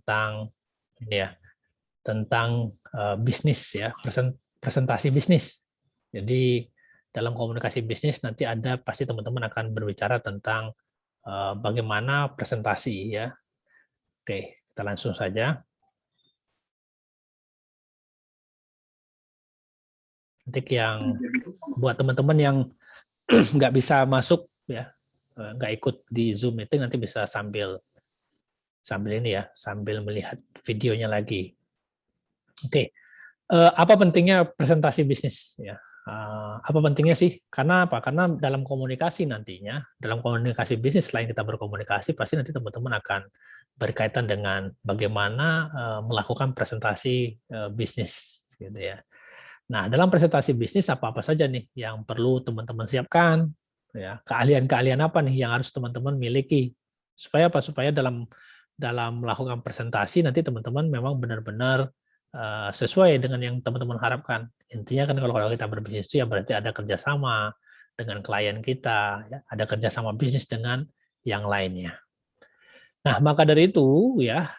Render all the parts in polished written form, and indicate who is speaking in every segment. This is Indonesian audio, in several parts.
Speaker 1: tentang ini ya, tentang bisnis ya, presentasi bisnis. Jadi dalam komunikasi bisnis nanti ada pasti teman-teman akan berbicara tentang bagaimana presentasi ya. Oke, kita langsung saja. Nanti yang buat teman-teman yang nggak bisa masuk ya, nggak ikut di Zoom meeting, nanti bisa sambil ini ya, sambil melihat videonya lagi. Oke, apa pentingnya presentasi bisnis ya? Apa pentingnya sih? Karena apa? Karena dalam komunikasi nantinya, dalam komunikasi bisnis selain kita berkomunikasi, pasti nanti teman-teman akan berkaitan dengan bagaimana melakukan presentasi bisnis, gitu ya. Nah, dalam presentasi bisnis apa-apa saja nih yang perlu teman-teman siapkan? Ya, keahlian-keahlian apa nih yang harus teman-teman miliki? Supaya apa? Supaya dalam melakukan presentasi nanti teman-teman memang benar-benar sesuai dengan yang teman-teman harapkan. Intinya kan kalau kita berbisnis itu ya berarti ada kerjasama dengan klien kita, ya, ada kerjasama bisnis dengan yang lainnya. Nah, maka dari itu ya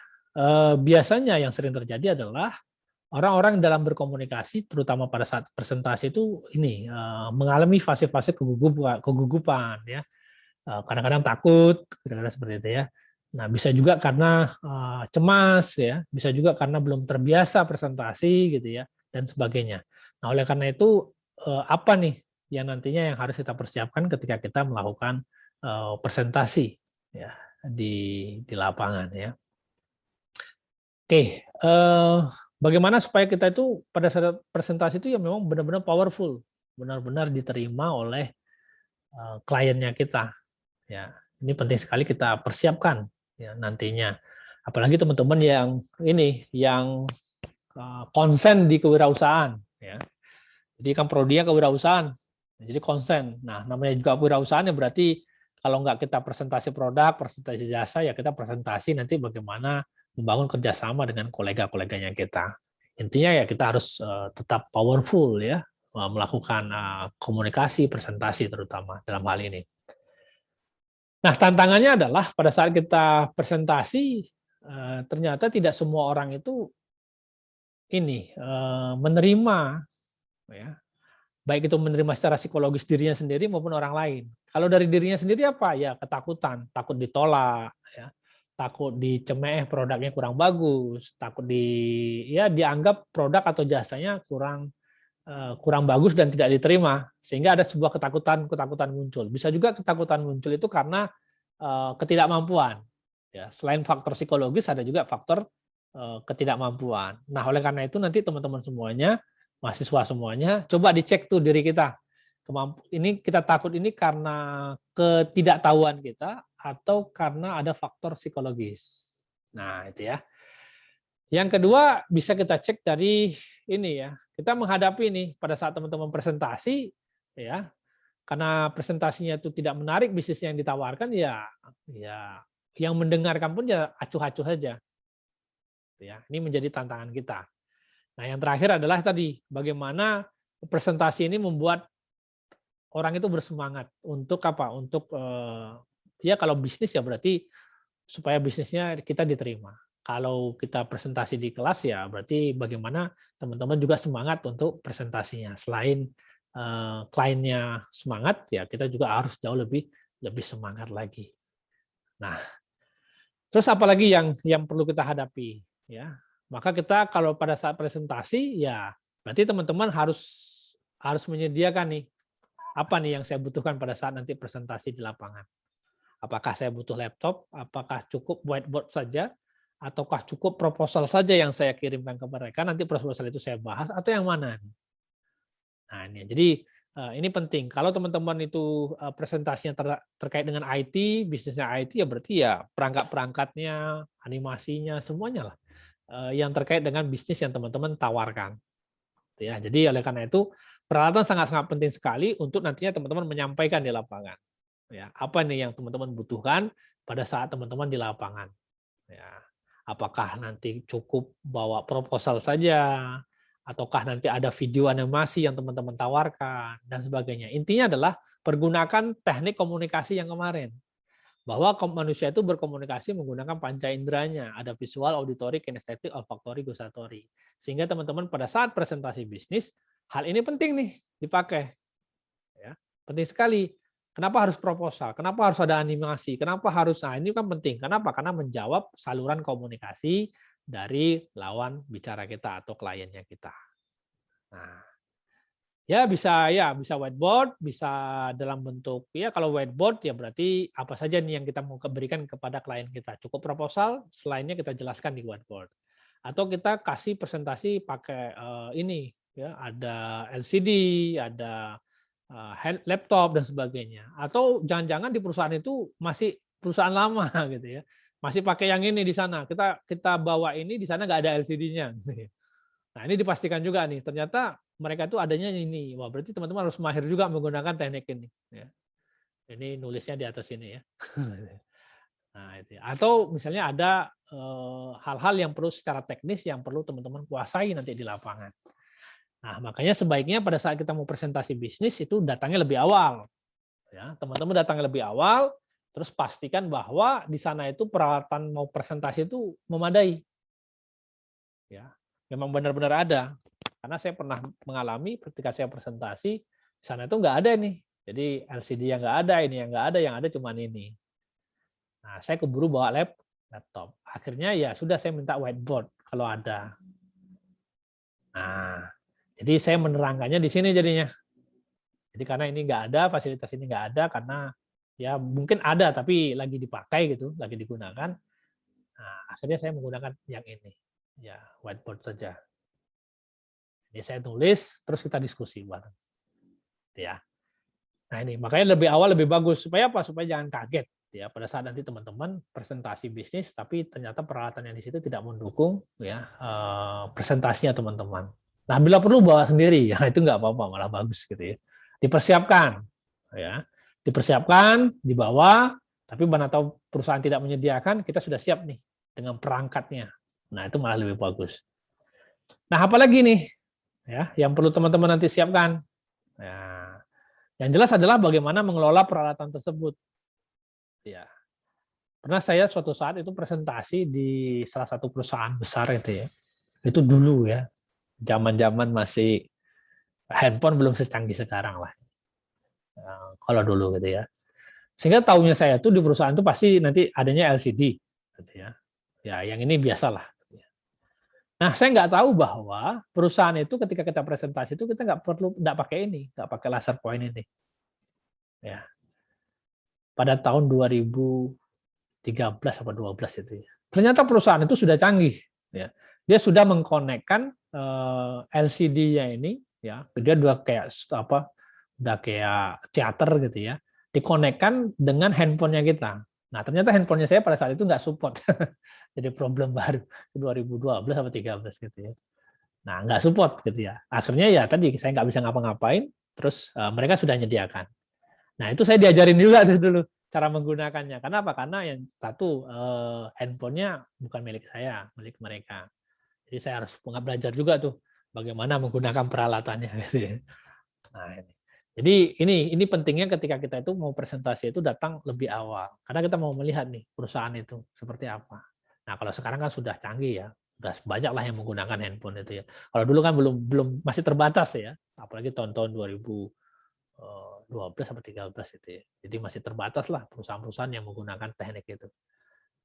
Speaker 1: biasanya yang sering terjadi adalah orang-orang dalam berkomunikasi, terutama pada saat presentasi itu ini mengalami fase-fase kegugupan ya. Kadang-kadang takut, kadang-kadang seperti itu ya. Nah, bisa juga karena cemas ya, bisa juga karena belum terbiasa presentasi gitu ya, dan sebagainya. Nah, oleh karena itu apa nih yang nantinya yang harus kita persiapkan ketika kita melakukan presentasi ya di lapangan ya. Oke, bagaimana supaya kita itu pada saat presentasi itu ya memang benar-benar powerful, benar-benar diterima oleh kliennya kita. Ya, ini penting sekali kita persiapkan ya nantinya. Apalagi teman-teman yang ini yang konsen di kewirausahaan ya. Jadi kan prodinya kewirausahaan. Jadi konsen. Nah, namanya juga kewirausahaan ya berarti kalau nggak kita presentasi produk, presentasi jasa, ya kita presentasi nanti bagaimana membangun kerjasama dengan kolega-koleganya kita. Intinya ya kita harus tetap powerful ya, melakukan komunikasi, presentasi terutama dalam hal ini. Nah, tantangannya adalah pada saat kita presentasi, ternyata tidak semua orang itu ini menerima, ya, baik itu menerima secara psikologis dirinya sendiri maupun orang lain. Kalau dari dirinya sendiri apa? Ya ketakutan, takut ditolak, ya, takut dicemeh produknya kurang bagus, takut ya dianggap produk atau jasanya kurang bagus dan tidak diterima, sehingga ada sebuah ketakutan muncul. Bisa juga ketakutan muncul itu karena ketidakmampuan. Ya, selain faktor psikologis ada juga faktor ketidakmampuan. Nah, oleh karena itu nanti teman-teman semuanya, mahasiswa semuanya, coba dicek tuh diri kita. Ini kita takut ini karena ketidaktahuan kita atau karena ada faktor psikologis. Nah, itu ya. Yang kedua bisa kita cek dari ini ya, kita menghadapi nih pada saat teman-teman presentasi ya, karena presentasinya itu tidak menarik bisnis yang ditawarkan ya yang mendengarkan pun ya acuh-acuh saja. Ya, ini menjadi tantangan kita. Nah, yang terakhir adalah tadi bagaimana presentasi ini membuat orang itu bersemangat untuk apa? Untuk ya kalau bisnis ya berarti supaya bisnisnya kita diterima. Kalau kita presentasi di kelas ya berarti bagaimana teman-teman juga semangat untuk presentasinya. Selain kliennya semangat ya kita juga harus jauh lebih semangat lagi. Nah, terus apalagi yang perlu kita hadapi ya. Maka kita kalau pada saat presentasi ya berarti teman-teman harus menyediakan nih apa nih yang saya butuhkan pada saat nanti presentasi di lapangan. Apakah saya butuh laptop? Apakah cukup whiteboard saja? Ataukah cukup proposal saja yang saya kirimkan ke mereka? Nanti proposal itu saya bahas atau yang mana? Nah, ini jadi ini penting. Kalau teman-teman itu presentasinya terkait dengan IT, bisnisnya IT ya berarti ya perangkat-perangkatnya, animasinya, semuanya lah yang terkait dengan bisnis yang teman-teman tawarkan. Ya, jadi oleh karena itu peralatan sangat-sangat penting sekali untuk nantinya teman-teman menyampaikan di lapangan. Ya, apa nih yang teman-teman butuhkan pada saat teman-teman di lapangan? Ya, apakah nanti cukup bawa proposal saja, ataukah nanti ada video animasi yang teman-teman tawarkan dan sebagainya. Intinya adalah pergunakan teknik komunikasi yang kemarin. bahwa manusia itu berkomunikasi menggunakan panca inderanya, ada visual, auditory, kinestetik, olfaktori, gustatori. Sehingga teman-teman pada saat presentasi bisnis, hal ini penting nih dipakai. Ya, penting sekali. Kenapa harus proposal? Kenapa harus ada animasi? Kenapa harus, nah ini kan penting. Kenapa? Karena menjawab saluran komunikasi dari lawan bicara kita atau kliennya kita. Nah, ya bisa whiteboard, bisa dalam bentuk ya kalau whiteboard ya berarti apa saja nih yang kita mau berikan kepada klien kita. Cukup proposal, selainnya kita jelaskan di whiteboard. Atau kita kasih presentasi pakai ini ya, ada LCD, ada laptop dan sebagainya. Atau jangan-jangan di perusahaan itu masih perusahaan lama gitu ya. Masih pakai yang ini di sana. Kita bawa ini di sana nggak ada LCD-nya gitu ya. Nah, ini dipastikan juga nih, ternyata mereka itu adanya ini. Wah, berarti teman-teman harus mahir juga menggunakan teknik ini. Ya. Ini nulisnya di atas ini ya. Nah, itu. Atau misalnya ada hal-hal yang perlu secara teknis yang perlu teman-teman kuasai nanti di lapangan. Nah, makanya sebaiknya pada saat kita mau presentasi bisnis itu datangnya lebih awal. Ya, teman-teman datangnya lebih awal, terus pastikan bahwa di sana itu peralatan mau presentasi itu memadai. Ya, memang benar-benar ada. Karena saya pernah mengalami ketika saya presentasi, di sana itu nggak ada nih. Jadi LCD yang nggak ada, ini yang nggak ada, yang ada cuma ini. Nah, saya keburu bawa laptop. Akhirnya ya sudah saya minta whiteboard kalau ada. Nah, jadi saya menerangkannya di sini jadinya. Jadi karena ini nggak ada, fasilitas ini nggak ada, karena ya mungkin ada tapi lagi dipakai gitu, lagi digunakan. Nah, akhirnya saya menggunakan yang ini. Ya, whiteboard saja. Ini saya tulis, terus kita diskusi bareng. Ya. Nah ini, makanya lebih awal lebih bagus. Supaya apa? Supaya jangan kaget. Ya, pada saat nanti teman-teman presentasi bisnis, tapi ternyata peralatan yang di situ tidak mendukung ya presentasinya teman-teman. Nah, bila perlu bawa sendiri, ya itu nggak apa-apa, malah bagus gitu ya. Dipersiapkan, ya, dipersiapkan, dibawa. Tapi mana tahu perusahaan tidak menyediakan, kita sudah siap nih dengan perangkatnya. Nah, itu malah lebih bagus. Nah, apalagi nih? Ya, yang perlu teman-teman nanti siapkan. Ya, yang jelas adalah bagaimana mengelola peralatan tersebut. Ya, pernah saya suatu saat itu presentasi di salah satu perusahaan besar itu ya. Itu dulu ya, zaman-zaman masih handphone belum secanggih sekarang lah. Kalau dulu gitu ya. Sehingga tahunya saya tuh di perusahaan itu pasti nanti adanya LCD, gitu ya. Ya, yang ini biasalah. Nah, saya nggak tahu bahwa perusahaan itu ketika kita presentasi itu kita nggak pakai ini, nggak pakai laser point ini. Ya. Pada tahun 2013 atau 12 itu ya. Ternyata perusahaan itu sudah canggih. Ya. Dia sudah mengkonekkan LCD-nya ini, ya. Dia udah kayak apa? Udah kayak teater gitu ya. Dikonekkan dengan handphonenya kita. Nah, ternyata handphonenya saya pada saat itu nggak support. Jadi problem baru 2012 atau 13 gitu ya. Nah, nggak support gitu ya. Akhirnya ya tadi saya nggak bisa ngapa-ngapain, terus mereka sudah menyediakan. Nah, itu saya diajarin juga dulu cara menggunakannya. Kenapa? Karena yang satu handphonenya bukan milik saya, milik mereka. Jadi saya harus belajar juga tuh bagaimana menggunakan peralatannya gitu ya. Nah, ini. Jadi ini pentingnya ketika kita itu mau presentasi itu datang lebih awal. Karena kita mau melihat nih perusahaan itu seperti apa. Nah, kalau sekarang kan sudah canggih ya. Sudah banyak lah yang menggunakan handphone itu ya. Kalau dulu kan belum masih terbatas ya. Apalagi tahun-tahun 2012 sampai 13 itu ya. Jadi masih terbatas lah perusahaan-perusahaan yang menggunakan teknik itu.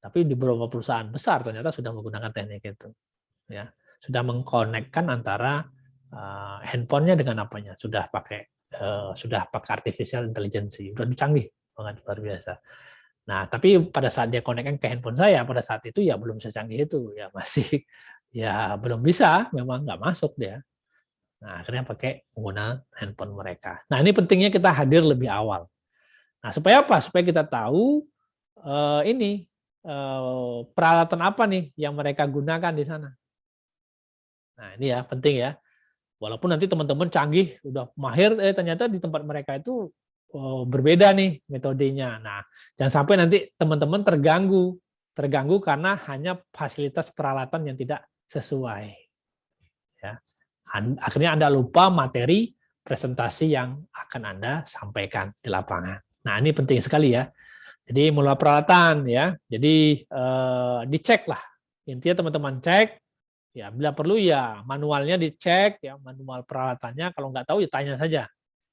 Speaker 1: Tapi di beberapa perusahaan besar ternyata sudah menggunakan teknik itu. Ya. Sudah mengkonekkan antara handphonenya dengan apanya. Sudah pakai artificial intelligence, udah canggih banget, luar biasa. Nah, tapi pada saat dia konekkan ke handphone saya, pada saat itu ya belum secanggih itu, ya masih ya belum bisa, memang nggak masuk dia. Nah, akhirnya pakai menggunakan handphone mereka. Nah, ini pentingnya kita hadir lebih awal. Nah, supaya apa? Supaya kita tahu peralatan apa nih yang mereka gunakan di sana. Nah, ini ya penting ya. Walaupun nanti teman-teman canggih, udah mahir, ternyata di tempat mereka itu berbeda nih metodenya. Nah, jangan sampai nanti teman-teman terganggu karena hanya fasilitas peralatan yang tidak sesuai. Ya. Akhirnya Anda lupa materi presentasi yang akan Anda sampaikan di lapangan. Nah, ini penting sekali ya. Jadi mulai peralatan ya. Jadi dicek lah. Intinya teman-teman cek. Ya, bila perlu ya manualnya dicek ya, manual peralatannya. Kalau nggak tahu ya tanya saja.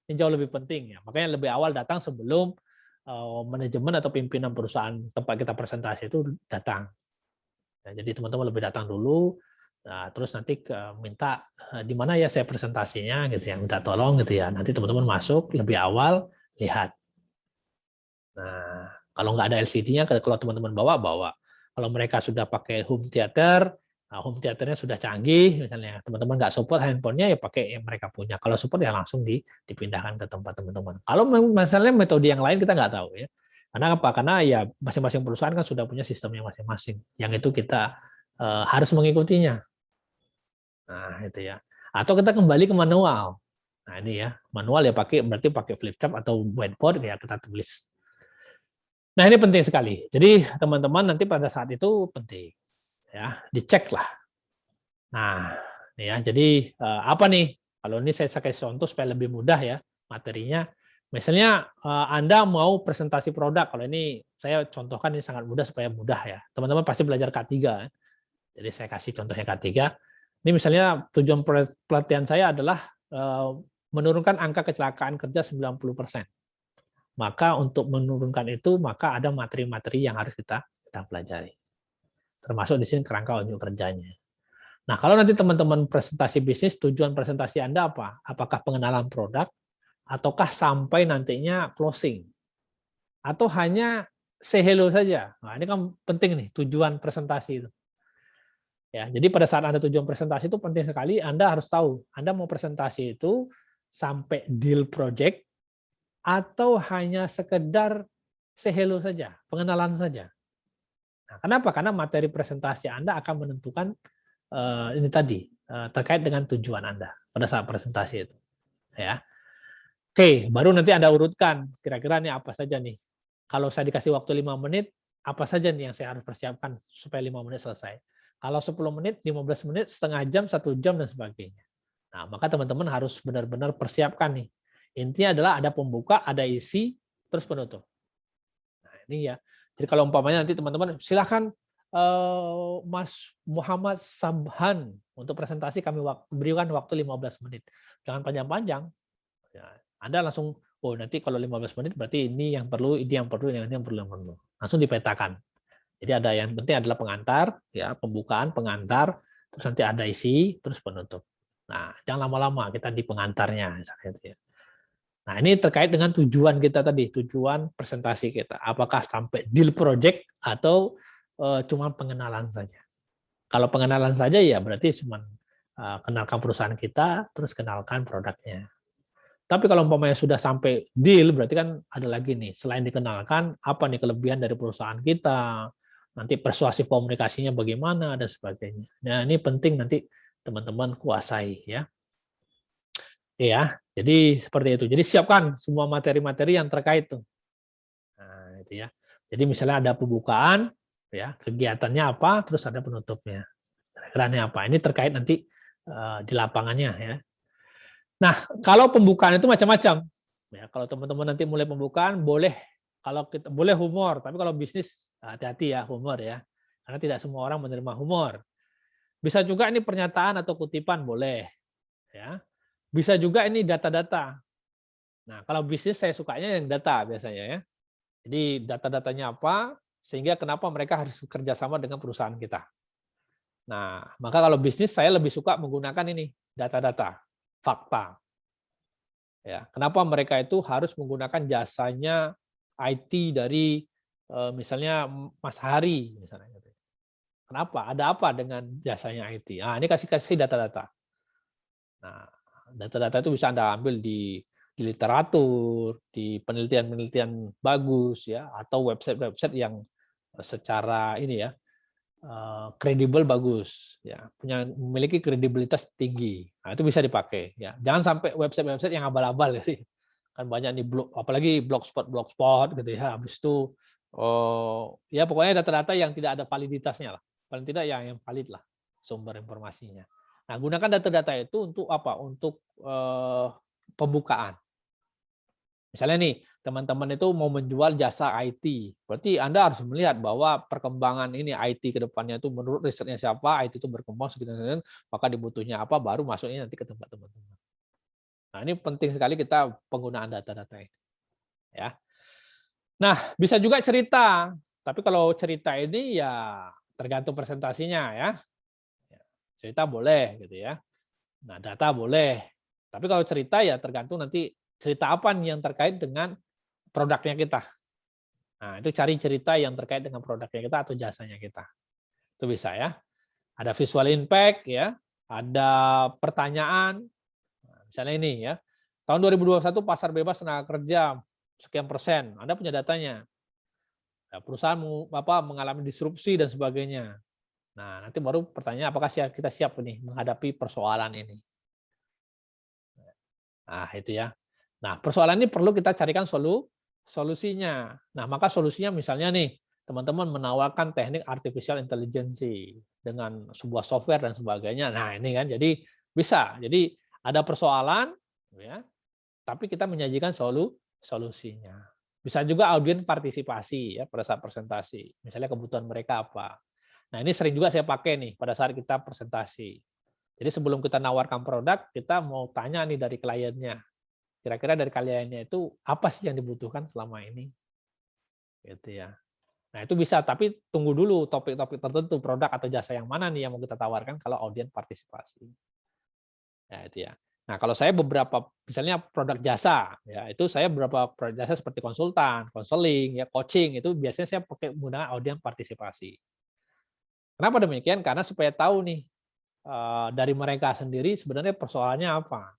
Speaker 1: Ini jauh lebih penting ya. Makanya lebih awal datang sebelum manajemen atau pimpinan perusahaan tempat kita presentasi itu datang. Ya, jadi teman-teman lebih datang dulu. Nah, terus nanti minta di mana ya saya presentasinya gitu ya, minta tolong gitu ya. Nanti teman-teman masuk lebih awal lihat. Nah, kalau nggak ada LCD-nya, kalau teman-teman bawa. Kalau mereka sudah pakai home theater, nah home theaternya sudah canggih, misalnya teman-teman nggak support handphonenya, ya pakai yang mereka punya. Kalau support ya langsung dipindahkan ke tempat teman-teman. Kalau misalnya metode yang lain kita nggak tahu ya. Karena apa? Karena ya masing-masing perusahaan kan sudah punya sistemnya masing-masing. Yang itu kita harus mengikutinya. Nah, itu ya. Atau kita kembali ke manual. Nah, ini ya, manual ya berarti pakai flip chart atau whiteboard ya kita tulis. Nah, ini penting sekali. Jadi, teman-teman nanti pada saat itu penting ya, dicek lah. Nah, ya, jadi apa nih? Kalau ini saya kasih contoh supaya lebih mudah ya materinya. Misalnya Anda mau presentasi produk. Kalau ini saya contohkan ini sangat mudah supaya mudah ya. Teman-teman pasti belajar K3. Jadi saya kasih contohnya K3. Ini misalnya tujuan pelatihan saya adalah menurunkan angka kecelakaan kerja 90%. Maka untuk menurunkan itu, maka ada materi-materi yang harus kita pelajari. Termasuk di sini kerangka unjuk kerjanya. Nah, kalau nanti teman-teman presentasi bisnis, tujuan presentasi Anda apa? Apakah pengenalan produk, ataukah sampai nantinya closing? Atau hanya say hello saja? Nah, ini kan penting nih, tujuan presentasi itu. Ya, jadi pada saat Anda tujuan presentasi itu penting sekali, Anda harus tahu, Anda mau presentasi itu sampai deal project, atau hanya sekedar say hello saja, pengenalan saja. Nah, kenapa? Karena materi presentasi Anda akan menentukan ini tadi terkait dengan tujuan Anda pada saat presentasi itu. Ya, oke, baru nanti Anda urutkan kira-kira nih apa saja nih. Kalau saya dikasih waktu 5 menit, apa saja nih yang saya harus persiapkan supaya 5 menit selesai. Kalau 10 menit, 15 menit, setengah jam, 1 jam, dan sebagainya. Nah, maka teman-teman harus benar-benar persiapkan nih. Intinya adalah ada pembuka, ada isi, terus penutup. Nah, ini ya. Jadi kalau umpamanya nanti teman-teman, silakan Mas Muhammad Sabhan untuk presentasi kami berikan waktu 15 menit. Jangan panjang-panjang. Ya, Anda langsung, oh nanti kalau 15 menit berarti ini yang perlu, ini yang perlu, ini yang perlu. Langsung dipetakan. Jadi ada yang penting adalah pengantar, ya pembukaan, pengantar, terus nanti ada isi, terus penutup. Nah, jangan lama-lama kita di pengantarnya, misalnya itu ya. Nah, ini terkait dengan tujuan kita tadi, tujuan presentasi kita. Apakah sampai deal project atau cuma pengenalan saja. Kalau pengenalan saja ya berarti cuma kenalkan perusahaan kita, terus kenalkan produknya. Tapi kalau umpamanya sudah sampai deal, berarti kan ada lagi nih, selain dikenalkan, apa nih kelebihan dari perusahaan kita, nanti persuasif komunikasinya bagaimana, dan sebagainya. Nah, ini penting nanti teman-teman kuasai ya. Ya, jadi seperti itu. Jadi siapkan semua materi-materi yang terkait tuh. Nah, itu ya. Jadi misalnya ada pembukaan, ya kegiatannya apa, terus ada penutupnya. Kira-kira apa? Ini terkait nanti di lapangannya ya. Nah, kalau pembukaan itu macam-macam. Ya, kalau teman-teman nanti mulai pembukaan boleh, kalau kita boleh humor, tapi kalau bisnis hati-hati ya humor ya. Karena tidak semua orang menerima humor. Bisa juga ini pernyataan atau kutipan boleh ya. Bisa juga ini data-data. Nah, kalau bisnis saya sukanya yang data biasanya ya. Jadi data-datanya apa, sehingga kenapa mereka harus bekerja sama dengan perusahaan kita. Nah, maka kalau bisnis saya lebih suka menggunakan ini, data-data, fakta. Ya, kenapa mereka itu harus menggunakan jasanya IT dari misalnya Mas Hari misalnya. Kenapa? Ada apa dengan jasanya IT? Nah, ini kasih data-data. Nah, data-data itu bisa Anda ambil di literatur, di penelitian-penelitian bagus ya, atau website-website yang secara ini ya kredibel bagus ya, memiliki kredibilitas tinggi. Nah, itu bisa dipakai ya. Jangan sampai website-website yang abal-abal ya sih. Kan banyak nih blog, apalagi blogspot gitu ya. Habis itu ya pokoknya data-data yang tidak ada validitasnya lah. Paling tidak yang valid lah sumber informasinya. Nah, gunakan data-data itu untuk apa? Untuk pembukaan. Misalnya nih, teman-teman itu mau menjual jasa IT. Berarti Anda harus melihat bahwa perkembangan ini IT ke depannya itu menurut risetnya siapa, IT itu berkembang sekian, maka dibutuhnya apa, baru masuknya nanti ke tempat teman-teman. Nah, ini penting sekali kita penggunaan data-data ini. Ya. Nah, bisa juga cerita. Tapi kalau cerita ini ya tergantung presentasinya ya. Cerita boleh gitu ya. Nah, data boleh. Tapi kalau cerita ya tergantung nanti cerita apa nih yang terkait dengan produknya kita. Nah, itu cari cerita yang terkait dengan produknya kita atau jasanya kita. Itu bisa ya. Ada visual impact ya, ada pertanyaan. Nah, misalnya ini ya. Tahun 2021 pasar bebas tenaga kerja sekian persen. Anda punya datanya. Nah, perusahaan mengalami disrupsi dan sebagainya. Nah, nanti baru pertanyaan apakah kita siap nih menghadapi persoalan ini. Nah, itu ya. Nah, persoalan ini perlu kita carikan solusinya. Nah, maka solusinya misalnya nih, teman-teman menawarkan teknik artificial intelligence dengan sebuah software dan sebagainya. Nah, ini kan jadi bisa. Jadi ada persoalan ya, tapi kita menyajikan solusinya. Bisa juga audiens partisipasi ya pada saat presentasi. Misalnya kebutuhan mereka apa. Nah, ini sering juga saya pakai nih pada saat kita presentasi. Jadi sebelum kita nawarkan produk, kita mau tanya nih dari kliennya. Kira-kira dari kliennya itu apa sih yang dibutuhkan selama ini? Gitu ya. Nah, itu bisa, tapi tunggu dulu topik-topik tertentu, produk atau jasa yang mana nih yang mau kita tawarkan kalau audiens partisipasi. Ya, itu ya. Nah, kalau saya beberapa, misalnya produk jasa, ya itu saya beberapa produk jasa seperti konsultan, konseling, ya coaching, itu biasanya saya pakai menggunakan audiens partisipasi. Kenapa demikian? Karena supaya tahu nih dari mereka sendiri sebenarnya persoalannya apa.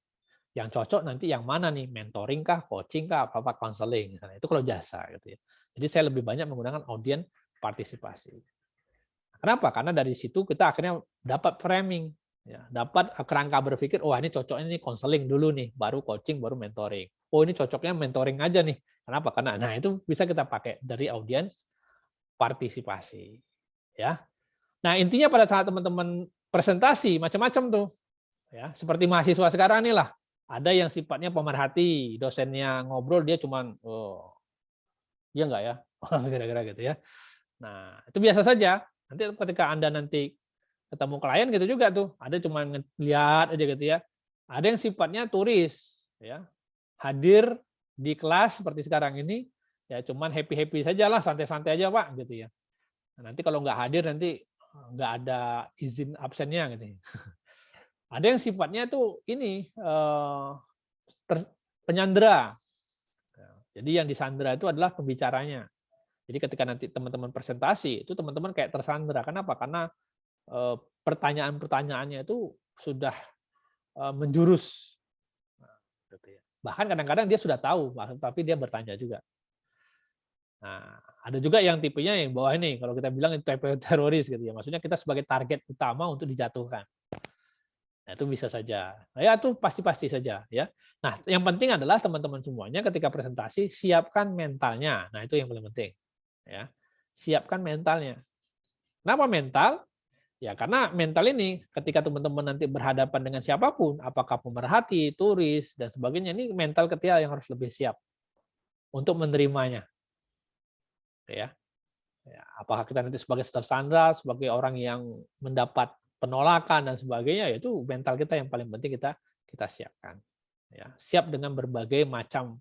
Speaker 1: Yang cocok nanti yang mana nih, mentoring kah, coaching kah, apa konseling, misalnya itu kalau jasa gitu ya. Jadi saya lebih banyak menggunakan audiens partisipasi. Kenapa? Karena dari situ kita akhirnya dapat framing, ya, dapat kerangka berpikir, oh ini cocoknya nih konseling dulu nih, baru coaching, baru mentoring. Oh ini cocoknya mentoring aja nih. Kenapa? Karena nah itu bisa kita pakai dari audiens partisipasi, ya. Nah intinya pada saat teman-teman presentasi macam-macam tuh, ya seperti mahasiswa sekarang nih lah. Ada yang sifatnya pemerhati, dosennya ngobrol dia cuman, oh, iya nggak ya? Kira-kira gitu ya. Nah, itu biasa saja. Nanti ketika Anda nanti ketemu klien gitu juga tuh, ada cuman ngeliat aja gitu ya. Ada yang sifatnya turis, ya. Hadir di kelas seperti sekarang ini, ya cuman happy-happy saja lah, santai-santai aja Pak, gitu ya. Nah, nanti kalau nggak hadir nanti nggak ada izin absennya gitu ya. Ada yang sifatnya tuh ini penyandera. Jadi yang disandera itu adalah pembicaranya. Jadi ketika nanti teman-teman presentasi itu teman-teman kayak tersandera. Kenapa? Karena pertanyaan-pertanyaannya itu sudah menjurus. Bahkan kadang-kadang dia sudah tahu, tapi dia bertanya juga. Nah, ada juga yang tipenya yang bawah ini, kalau kita bilang itu teroris gitu ya. Maksudnya kita sebagai target utama untuk dijatuhkan. Nah, itu bisa saja. Nah, ya itu pasti-pasti saja ya. Nah, yang penting adalah teman-teman semuanya ketika presentasi siapkan mentalnya. Nah, itu yang paling penting. Ya. Siapkan mentalnya. Kenapa mental? Ya, karena mental ini ketika teman-teman nanti berhadapan dengan siapapun, apakah pemerhati, turis dan sebagainya, ini mental ketika yang harus lebih siap untuk menerimanya. Ya. Ya, apakah kita nanti sebagai tersandra, sebagai orang yang mendapat penolakan dan sebagainya, yaitu mental kita yang paling penting kita siapkan. Ya, siap dengan berbagai macam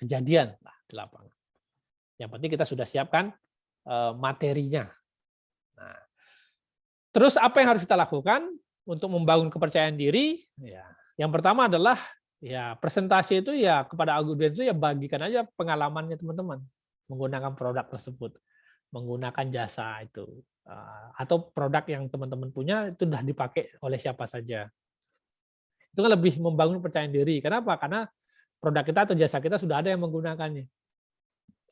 Speaker 1: kejadian lah di lapangan. Yang penting kita sudah siapkan materinya. Nah, terus apa yang harus kita lakukan untuk membangun kepercayaan diri? Ya, yang pertama adalah ya presentasi itu ya kepada audiens itu ya bagikan aja pengalamannya teman-teman menggunakan produk tersebut, menggunakan jasa itu, atau produk yang teman-teman punya itu sudah dipakai oleh siapa saja. Itu kan lebih membangun kepercayaan diri. Kenapa? Karena produk kita atau jasa kita sudah ada yang menggunakannya.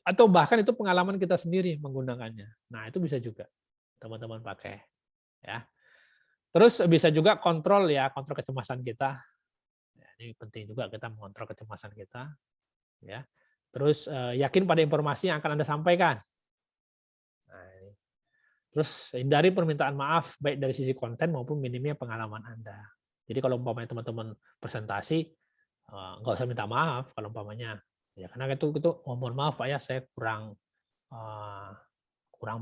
Speaker 1: Atau bahkan itu pengalaman kita sendiri menggunakannya. Nah, itu bisa juga teman-teman pakai. Ya. Terus bisa juga kontrol ya, kontrol kecemasan kita. Ya, ini penting juga kita mengontrol kecemasan kita. Ya. Terus yakin pada informasi yang akan Anda sampaikan. Nah, terus hindari permintaan maaf baik dari sisi konten maupun minimnya pengalaman Anda. Jadi kalau umpamanya teman-teman presentasi, nggak usah minta maaf kalau umpamanya Ya, karena itu oh, mohon maaf Pak ya, saya kurang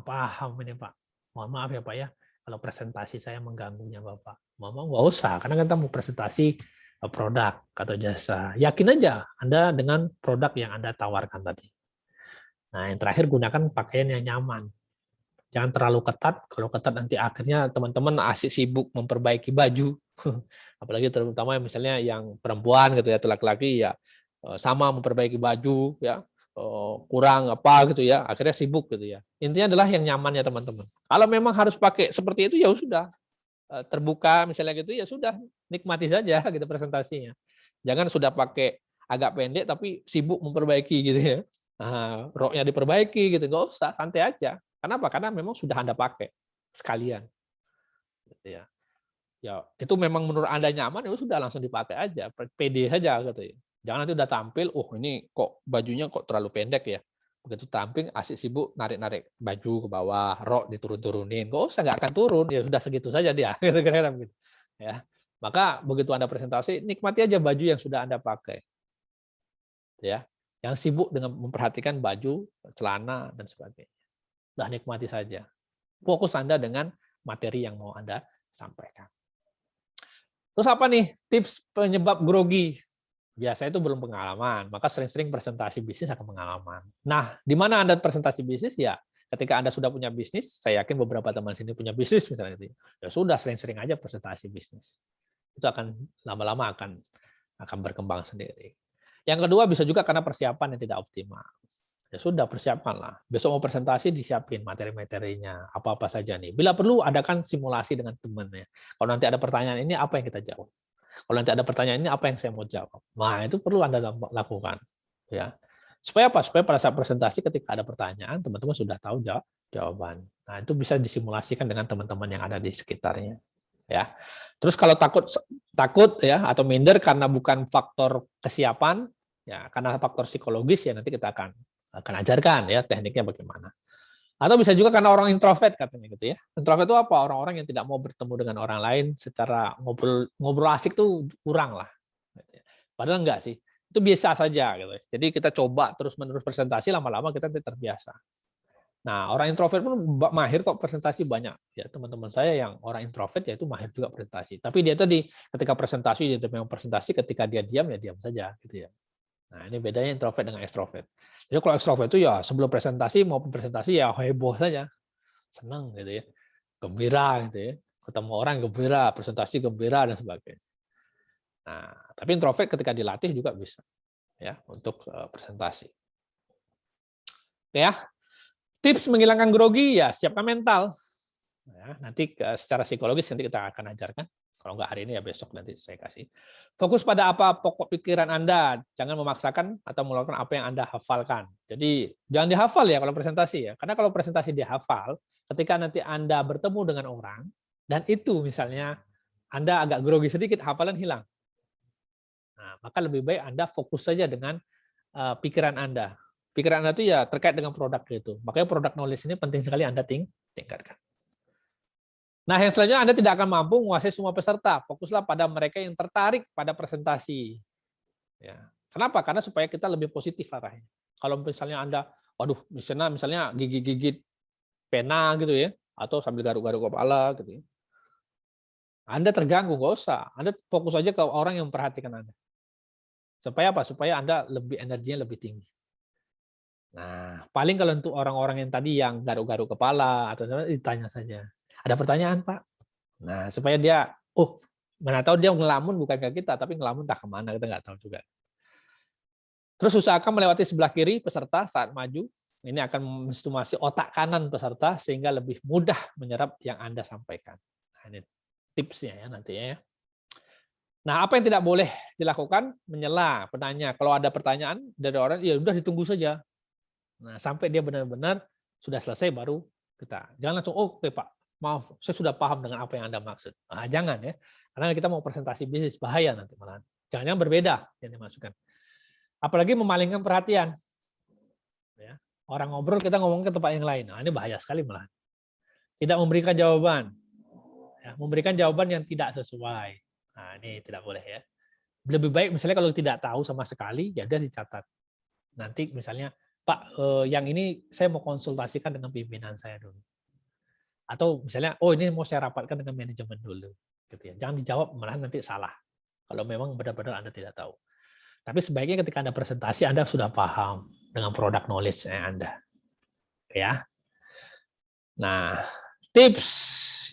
Speaker 1: paham ini Pak. Mohon maaf ya Pak ya, kalau presentasi saya mengganggunya Bapak. Mohon maaf, nggak usah, karena kita mau presentasi produk atau jasa. Yakin aja Anda dengan produk yang Anda tawarkan tadi. Nah, yang terakhir gunakan pakaian yang nyaman. Jangan terlalu ketat, kalau ketat nanti akhirnya teman-teman asik sibuk memperbaiki baju. Apalagi terutama misalnya yang perempuan gitu ya, atau laki-laki ya sama memperbaiki baju ya, kurang apa gitu ya, akhirnya sibuk gitu ya. Intinya adalah yang nyaman ya teman-teman. Kalau memang harus pakai seperti itu ya sudah, terbuka misalnya gitu ya sudah, nikmati saja gitu presentasinya. Jangan sudah pakai agak pendek tapi sibuk memperbaiki gitu ya. Nah, roknya diperbaiki gitu, nggak usah, santai aja. Kenapa? Karena memang sudah Anda pakai sekalian. Gitu ya. Ya, itu memang menurut Anda nyaman, ya sudah langsung dipakai aja, pede saja gitu ya. Jangan nanti udah tampil, oh ini kok bajunya kok terlalu pendek ya. Begitu tampil asik sibuk narik-narik baju ke bawah, rok diturun-turunin. Nggak usah, nggak akan turun, ya sudah segitu saja dia. Gitu kira-kira begitu. Ya. Maka begitu Anda presentasi, nikmati aja baju yang sudah Anda pakai. Ya. Yang sibuk dengan memperhatikan baju, celana dan sebagainya. Udah nikmati saja. Fokus Anda dengan materi yang mau Anda sampaikan. Terus apa nih tips penyebab grogi? Biasa itu belum pengalaman, maka sering-sering presentasi bisnis akan pengalaman. Nah, di mana Anda presentasi bisnis? Ya, ketika Anda sudah punya bisnis, saya yakin beberapa teman sini punya bisnis misalnya gitu. Ya sudah, sering-sering aja presentasi bisnis. Itu akan lama-lama akan berkembang sendiri. Yang kedua bisa juga karena persiapan yang tidak optimal. Ya sudah, persiapkanlah. Besok mau presentasi, disiapin materi-materinya, apa-apa saja nih. Bila perlu, adakan simulasi dengan temannya. Kalau nanti ada pertanyaan ini, apa yang kita jawab? Kalau nanti ada pertanyaan ini, apa yang saya mau jawab? Nah, itu perlu Anda lakukan. Ya. Supaya apa? Supaya pada saat presentasi, ketika ada pertanyaan, teman-teman sudah tahu jawaban. Nah, itu bisa disimulasikan dengan teman-teman yang ada di sekitarnya. Ya. Terus kalau takut ya atau minder karena bukan faktor kesiapan, ya karena faktor psikologis, ya nanti kita akan ajarkan ya tekniknya bagaimana. Atau bisa juga karena orang introvert katanya gitu ya. Introvert itu apa? Orang-orang yang tidak mau bertemu dengan orang lain secara ngobrol asik tuh kurang lah. Padahal enggak sih. Itu biasa saja gitu. Jadi kita coba terus-menerus presentasi, lama-lama kita terbiasa. Nah, orang introvert pun mahir kok presentasi banyak. Ya, teman-teman saya yang orang introvert ya itu mahir juga presentasi. Tapi dia tadi ketika presentasi dia memang presentasi, ketika dia diam ya diam saja gitu ya. Nah, ini bedanya introvert dengan ekstrovert. Jadi kalau ekstrovert itu ya sebelum presentasi maupun presentasi ya heboh saja. Senang gitu ya. Gembira gitu ya. Ketemu orang gembira, presentasi gembira dan sebagainya. Nah, tapi introvert ketika dilatih juga bisa ya untuk presentasi. Oke ya. Tips menghilangkan grogi ya siapkan mental. Ya, nanti secara psikologis nanti kita akan ajarkan. Kalau nggak hari ini ya besok nanti saya kasih. Fokus pada apa pokok pikiran Anda. Jangan memaksakan atau melakukan apa yang Anda hafalkan. Jadi jangan dihafal ya kalau presentasi ya. Karena kalau presentasi dihafal, ketika nanti Anda bertemu dengan orang, dan itu misalnya Anda agak grogi sedikit, hafalan hilang. Nah, maka lebih baik Anda fokus saja dengan pikiran Anda. Pikiran Anda itu ya terkait dengan produk itu. Makanya produk knowledge ini penting sekali Anda tingkatkan. Nah, yang selanjutnya Anda tidak akan mampu menguasai semua peserta. Fokuslah pada mereka yang tertarik pada presentasi. Ya. Kenapa? Karena supaya kita lebih positif arahnya. Kalau misalnya Anda, waduh, misalnya gigit-gigit pena gitu ya, atau sambil garuk-garuk kepala gitu ya. Anda terganggu, nggak usah. Anda fokus aja ke orang yang memperhatikan Anda. Supaya apa? Supaya Anda energinya lebih tinggi. Nah, paling kalau untuk orang-orang yang tadi yang garuk-garuk kepala atau ditanya saja. Ada pertanyaan, Pak? Nah, supaya dia, mana tahu dia ngelamun bukan ke kita, tapi ngelamun entah kemana, kita nggak tahu juga. Terus usahakan melewati sebelah kiri peserta saat maju. Ini akan menstimulasi otak kanan peserta sehingga lebih mudah menyerap yang Anda sampaikan. Nah, ini tipsnya ya nantinya ya. Nah, apa yang tidak boleh dilakukan? Menyela penanya. Kalau ada pertanyaan dari orang, ya udah ditunggu saja. Nah, sampai dia benar-benar sudah selesai baru kita. Jangan langsung, oke Pak, maaf, saya sudah paham dengan apa yang Anda maksud. Nah, jangan ya. Karena kita mau presentasi bisnis, bahaya nanti malah. Jangan berbeda yang dimasukkan. Apalagi memalingkan perhatian. Ya. Orang ngobrol, kita ngomong ke tempat yang lain. Nah, ini bahaya sekali malah. Tidak memberikan jawaban. Ya, memberikan jawaban yang tidak sesuai. Nah, ini tidak boleh ya. Lebih baik misalnya kalau tidak tahu sama sekali, ya dia dicatat. Nanti misalnya, Pak, yang ini saya mau konsultasikan dengan pimpinan saya dulu. Atau misalnya, oh ini mau saya rapatkan dengan manajemen dulu. Gitu ya. Jangan dijawab, malah nanti salah. Kalau memang benar-benar Anda tidak tahu. Tapi sebaiknya ketika Anda presentasi, Anda sudah paham dengan produk knowledge Anda. Ya. Nah, tips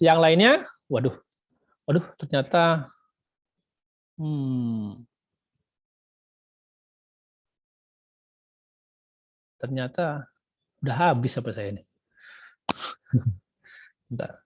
Speaker 1: yang lainnya, waduh, ternyata, ternyata udah habis apa saya ini. Bentar.